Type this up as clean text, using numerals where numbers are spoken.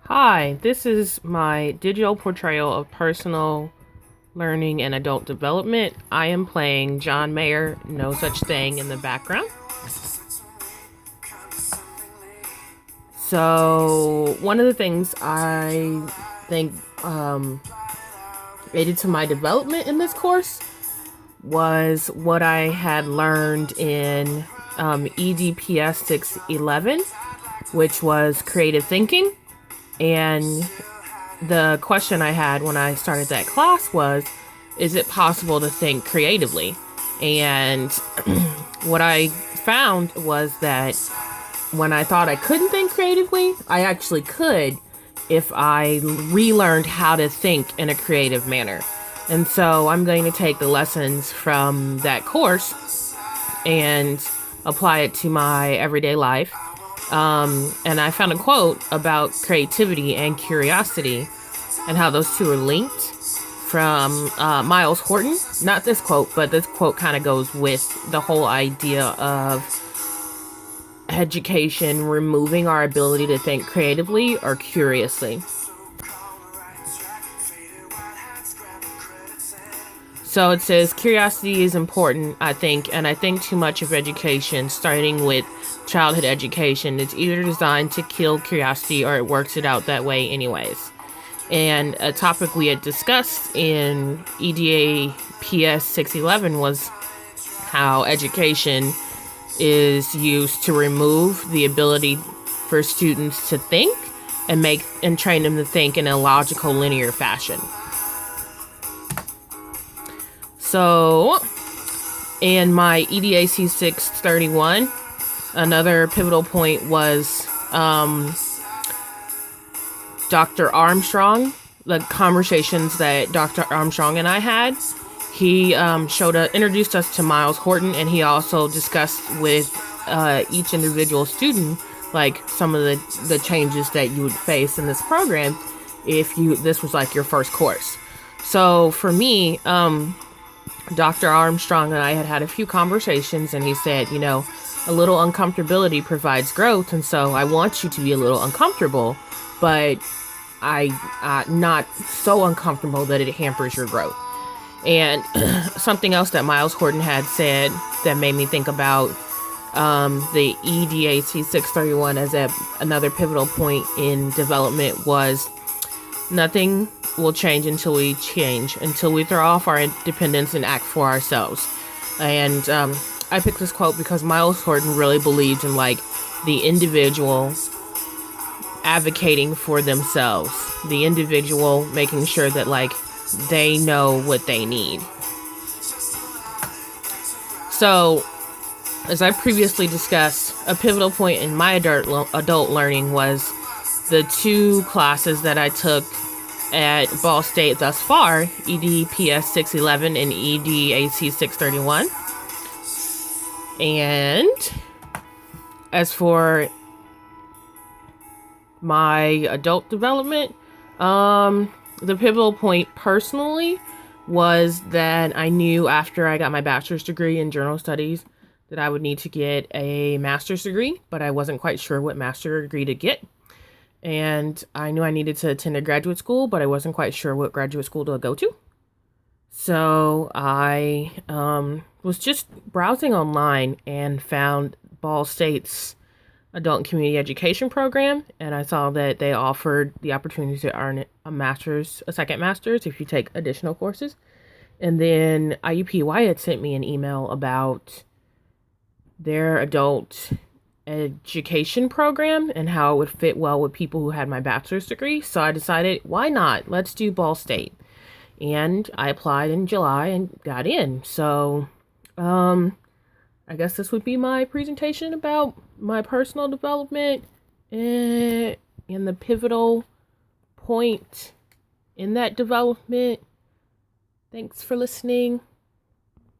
Hi, this is my digital portrayal of personal learning and adult development. I am playing John Mayer, No Such Thing, in the background. So, one of the things I think aided to my development in this course was what I had learned in EDPS 611, which was creative thinking. And the question I had when I started that class was, is it possible to think creatively? And what I found was that when I thought I couldn't think creatively, I actually could if I relearned how to think in a creative manner. And so I'm going to take the lessons from that course and apply it to my everyday life. And I found a quote about creativity and curiosity and how those two are linked from Miles Horton. Not this quote, but this quote kind of goes with the whole idea of education removing our ability to think creatively or curiously. So it says, curiosity is important, I think, and I think too much of education, starting with childhood education, it's either designed to kill curiosity or it works it out that way anyways. And a topic we had discussed in EDA PS 611 was how education is used to remove the ability for students to think and train them to think in a logical, linear fashion. So, in my EDAC 631, another pivotal point was Dr. Armstrong, the conversations that Dr. Armstrong and I had. He introduced us to Miles Horton, and he also discussed with each individual student, like some of the changes that you would face in this program if this was like your first course. So for me, Dr. Armstrong and I had a few conversations, and he said, a little uncomfortability provides growth, and so I want you to be a little uncomfortable, but not so uncomfortable that it hampers your growth. And something else that Miles Horton had said that made me think about the EDAC 631 as another pivotal point in development was, nothing will change until we throw off our independence and act for ourselves. And I picked this quote because Miles Horton really believed in the individual advocating for themselves, the individual making sure that they know what they need. So, as I previously discussed, a pivotal point in my adult learning was the two classes that I took at Ball State thus far, EDPS 611 and EDAC 631. And as for my adult development, the pivotal point personally was that I knew after I got my bachelor's degree in journal studies that I would need to get a master's degree, but I wasn't quite sure what master's degree to get. And I knew I needed to attend a graduate school, but I wasn't quite sure what graduate school to go to. So I was just browsing online and found Ball State's adult and community education program, and I saw that they offered the opportunity to earn a second master's if you take additional courses. And then IUPUI had sent me an email about their adult education program and how it would fit well with people who had my bachelor's degree. So I decided, why not? Let's do Ball State. And I applied in July and got in. So I guess this would be my presentation about my personal development and the pivotal point in that development. Thanks for listening.